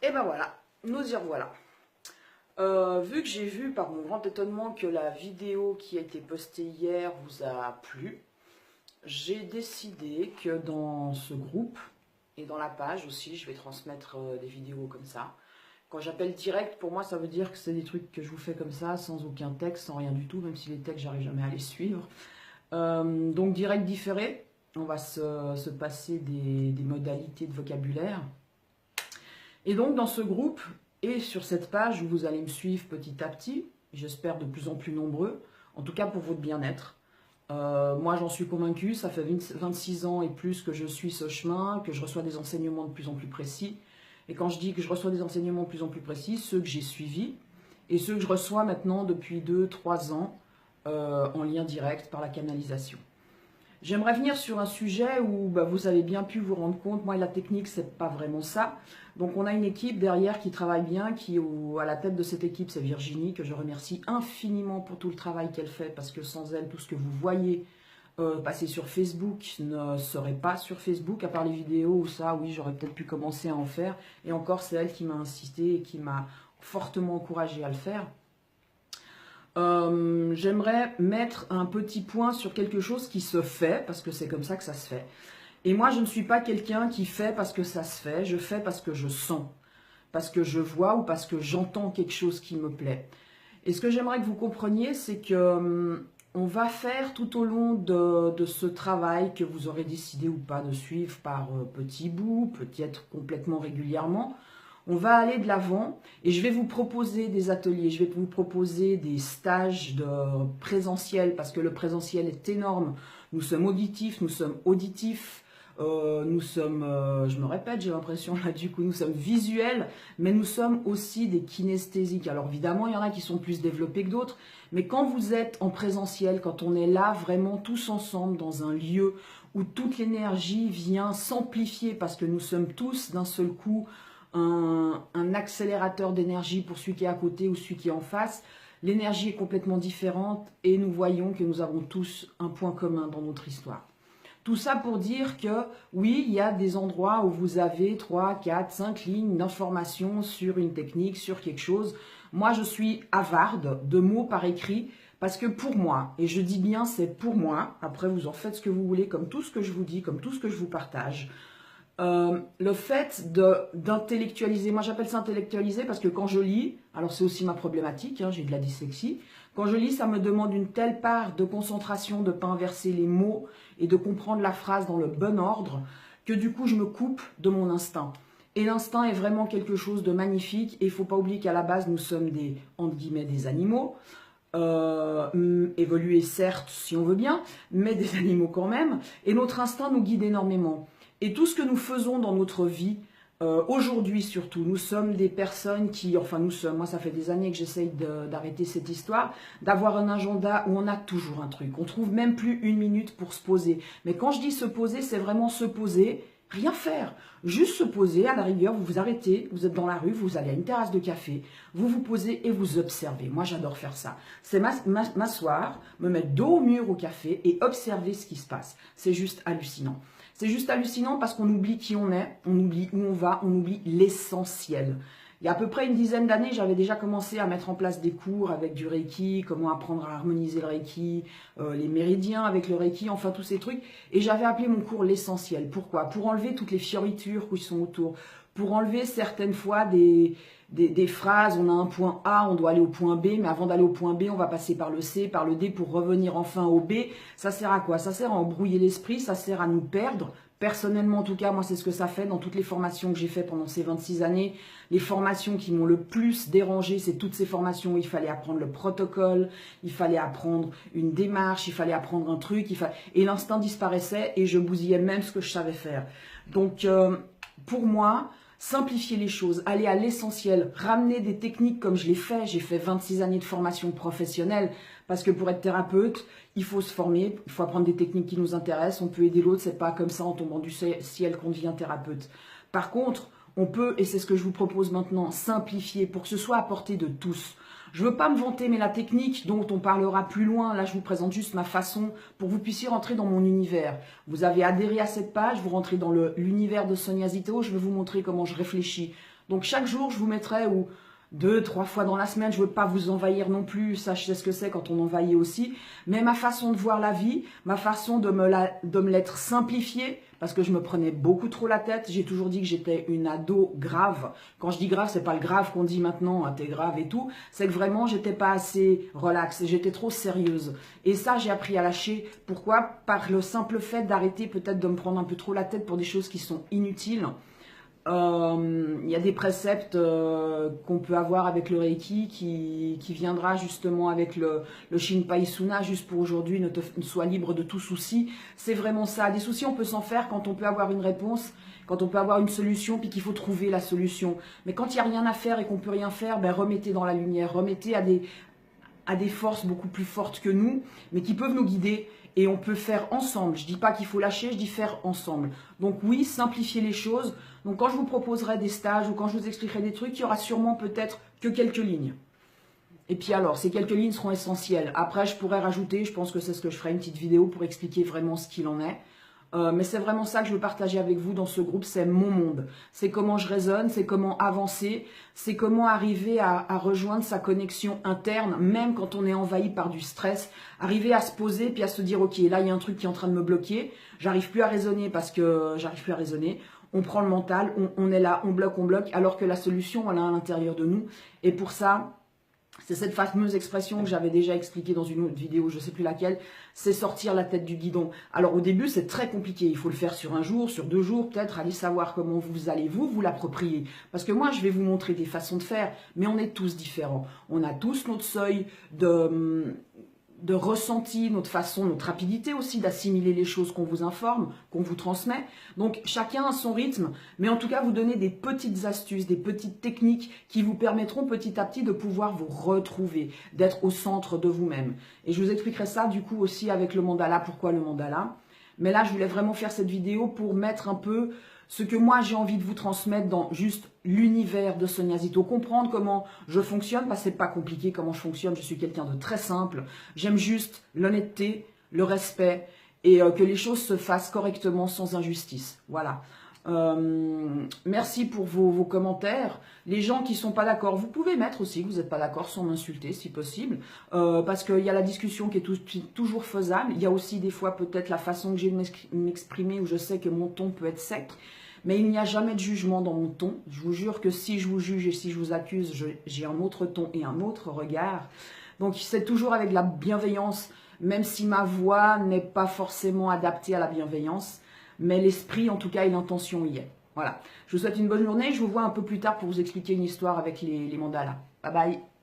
Et ben voilà, nous y revoilà. Vu que j'ai vu par mon grand étonnement que la vidéo qui a été postée hier vous a plu, j'ai décidé que dans ce groupe et dans la page aussi, je vais transmettre des vidéos comme ça. Quand j'appelle direct, pour moi, ça veut dire que c'est des trucs que je vous fais comme ça, sans aucun texte, sans rien du tout, même si les textes, j'arrive jamais à les suivre. Donc direct différé, on va se passer des modalités de vocabulaire. Et donc dans ce groupe et sur cette page où vous allez me suivre petit à petit, j'espère de plus en plus nombreux, en tout cas pour votre bien-être. Moi j'en suis convaincue, ça fait 26 ans et plus que je suis ce chemin, que je reçois des enseignements de plus en plus précis. Et quand je dis que je reçois des enseignements de plus en plus précis, ceux que j'ai suivis et ceux que je reçois maintenant depuis 2-3 ans en lien direct par la canalisation. J'aimerais venir sur un sujet où vous avez bien pu vous rendre compte, moi la technique c'est pas vraiment ça. Donc on a une équipe derrière qui travaille bien, à la tête de cette équipe c'est Virginie, que je remercie infiniment pour tout le travail qu'elle fait, parce que sans elle tout ce que vous voyez passer sur Facebook ne serait pas sur Facebook, à part les vidéos où ça oui j'aurais peut-être pu commencer à en faire, et encore c'est elle qui m'a insisté et qui m'a fortement encouragé à le faire. J'aimerais mettre un petit point sur quelque chose qui se fait, parce que c'est comme ça que ça se fait. Et moi, je ne suis pas quelqu'un qui fait parce que ça se fait, je fais parce que je sens, parce que je vois ou parce que j'entends quelque chose qui me plaît. Et ce que j'aimerais que vous compreniez, c'est que on va faire tout au long de ce travail que vous aurez décidé ou pas de suivre par petits bouts, peut-être complètement régulièrement. On va aller de l'avant et je vais vous proposer des ateliers, je vais vous proposer des stages de présentiel, parce que le présentiel est énorme. Nous sommes auditifs, nous sommes auditifs, nous sommes, je me répète, j'ai l'impression là du coup, nous sommes visuels, mais nous sommes aussi des kinesthésiques. Alors évidemment, il y en a qui sont plus développés que d'autres, mais quand vous êtes en présentiel, quand on est là vraiment tous ensemble dans un lieu où toute l'énergie vient s'amplifier, parce que nous sommes tous d'un seul coup un accélérateur d'énergie pour celui qui est à côté ou celui qui est en face, l'énergie est complètement différente et nous voyons que nous avons tous un point commun dans notre histoire. Tout ça pour dire que oui, il y a des endroits où vous avez 3, 4, 5 lignes d'informations sur une technique, sur quelque chose. Moi, je suis avarde de mots par écrit parce que pour moi, et je dis bien c'est pour moi, après vous en faites ce que vous voulez, comme tout ce que je vous dis, comme tout ce que je vous partage, le fait d'intellectualiser, moi j'appelle ça intellectualiser parce que quand je lis, alors c'est aussi ma problématique, hein, j'ai de la dyslexie, quand je lis ça me demande une telle part de concentration, de ne pas inverser les mots et de comprendre la phrase dans le bon ordre, que du coup je me coupe de mon instinct. Et l'instinct est vraiment quelque chose de magnifique, et il ne faut pas oublier qu'à la base nous sommes des, entre guillemets, des animaux, évolués certes si on veut bien, mais des animaux quand même, et notre instinct nous guide énormément. Et tout ce que nous faisons dans notre vie, aujourd'hui surtout, nous sommes des personnes qui, enfin nous sommes, moi ça fait des années que j'essaye d'arrêter cette histoire, d'avoir un agenda où on a toujours un truc. On trouve même plus une minute pour se poser. Mais quand je dis se poser, c'est vraiment se poser, rien faire. Juste se poser, à la rigueur, vous vous arrêtez, vous êtes dans la rue, vous allez à une terrasse de café, vous vous posez et vous observez. Moi j'adore faire ça. C'est m'asseoir, me mettre dos au mur au café et observer ce qui se passe. C'est juste hallucinant. C'est juste hallucinant parce qu'on oublie qui on est, on oublie où on va, on oublie l'essentiel. Il y a à peu près une dizaine d'années, j'avais déjà commencé à mettre en place des cours avec du Reiki, comment apprendre à harmoniser le Reiki, les méridiens avec le Reiki, enfin tous ces trucs. Et j'avais appelé mon cours l'essentiel. Pourquoi? Pour enlever toutes les fioritures qui sont autour, pour enlever certaines fois des phrases, on a un point A, on doit aller au point B, mais avant d'aller au point B, on va passer par le C, par le D pour revenir enfin au B. Ça sert à quoi? Ça sert à embrouiller l'esprit, ça sert à nous perdre. Personnellement, en tout cas, moi, c'est ce que ça fait dans toutes les formations que j'ai fait pendant ces 26 années. Les formations qui m'ont le plus dérangé, c'est toutes ces formations où il fallait apprendre le protocole, il fallait apprendre une démarche, il fallait apprendre un truc, et l'instinct disparaissait et je bousillais même ce que je savais faire. Donc, pour moi, simplifier les choses, aller à l'essentiel, ramener des techniques comme je l'ai fait. J'ai fait 26 années de formation professionnelle parce que pour être thérapeute, il faut se former, il faut apprendre des techniques qui nous intéressent. On peut aider l'autre, c'est pas comme ça en tombant du ciel qu'on devient thérapeute. Par contre, on peut, et c'est ce que je vous propose maintenant, simplifier pour que ce soit à portée de tous. Je ne veux pas me vanter, mais la technique dont on parlera plus loin, là je vous présente juste ma façon pour que vous puissiez rentrer dans mon univers. Vous avez adhéré à cette page, vous rentrez dans l'univers de Sonia Zito, je vais vous montrer comment je réfléchis Donc chaque jour, je vous mettrai, ou 2, 3 fois dans la semaine, je ne veux pas vous envahir non plus, ça je sais ce que c'est quand on envahit aussi, mais ma façon de voir la vie, ma façon de me l'être simplifiée, parce que je me prenais beaucoup trop la tête, j'ai toujours dit que j'étais une ado grave. Quand je dis grave, c'est pas le grave qu'on dit maintenant, hein, t'es grave et tout, c'est que vraiment j'étais pas assez relax, j'étais trop sérieuse. Et ça j'ai appris à lâcher, pourquoi? Par le simple fait d'arrêter peut-être de me prendre un peu trop la tête pour des choses qui sont inutiles. Il y a des préceptes qu'on peut avoir avec le Reiki qui viendra justement avec le Shinpai Suna, juste pour aujourd'hui, ne sois libre de tout souci. C'est vraiment ça. Des soucis, on peut s'en faire quand on peut avoir une réponse, quand on peut avoir une solution, puis qu'il faut trouver la solution. Mais quand il n'y a rien à faire et qu'on peut rien faire, ben remettez dans la lumière, remettez à des forces beaucoup plus fortes que nous, mais qui peuvent nous guider. Et on peut faire ensemble. Je dis pas qu'il faut lâcher, je dis faire ensemble. Donc oui, simplifier les choses. Donc quand je vous proposerai des stages ou quand je vous expliquerai des trucs, il y aura sûrement peut-être que quelques lignes. Et puis alors, ces quelques lignes seront essentielles. Après, je pourrais rajouter, je pense que c'est ce que je ferai, une petite vidéo pour expliquer vraiment ce qu'il en est. Mais c'est vraiment ça que je veux partager avec vous dans ce groupe, c'est mon monde. C'est comment je raisonne, c'est comment avancer, c'est comment arriver à rejoindre sa connexion interne, même quand on est envahi par du stress, arriver à se poser puis à se dire, ok, là il y a un truc qui est en train de me bloquer, j'arrive plus à raisonner parce que j'arrive plus à raisonner, on prend le mental, on est là, on bloque, alors que la solution, elle est à l'intérieur de nous. Et pour ça, c'est cette fameuse expression que j'avais déjà expliquée dans une autre vidéo, je ne sais plus laquelle, c'est sortir la tête du guidon. Alors au début, c'est très compliqué. Il faut le faire sur un jour, sur 2 jours, peut-être, allez savoir comment vous allez vous l'approprier. Parce que moi, je vais vous montrer des façons de faire, mais on est tous différents. On a tous notre seuil de ressenti, notre façon, notre rapidité aussi d'assimiler les choses qu'on vous informe, qu'on vous transmet. Donc chacun a son rythme, mais en tout cas vous donner des petites astuces, des petites techniques qui vous permettront petit à petit de pouvoir vous retrouver, d'être au centre de vous-même. Et je vous expliquerai ça du coup aussi avec le mandala, pourquoi le mandala. Mais là je voulais vraiment faire cette vidéo pour mettre un peu ce que moi j'ai envie de vous transmettre dans juste l'univers de Sonia Zito, comprendre comment je fonctionne, parce que c'est pas compliqué comment je fonctionne, je suis quelqu'un de très simple, j'aime juste l'honnêteté, le respect, et que les choses se fassent correctement sans injustice, voilà. Merci pour vos commentaires. Les gens qui sont pas d'accord, vous pouvez mettre aussi que vous n'êtes pas d'accord sans m'insulter si possible, parce qu'il y a la discussion qui est toujours faisable. Il y a aussi des fois peut-être la façon que j'ai de m'exprimer où je sais que mon ton peut être sec, mais il n'y a jamais de jugement dans mon ton. Je vous jure que si je vous juge et si je vous accuse, j'ai un autre ton et un autre regard. Donc c'est toujours avec la bienveillance, même si ma voix n'est pas forcément adaptée à la bienveillance. Mais l'esprit, en tout cas, et l'intention y est. Voilà. Je vous souhaite une bonne journée. Je vous vois un peu plus tard pour vous expliquer une histoire avec les mandalas. Bye bye.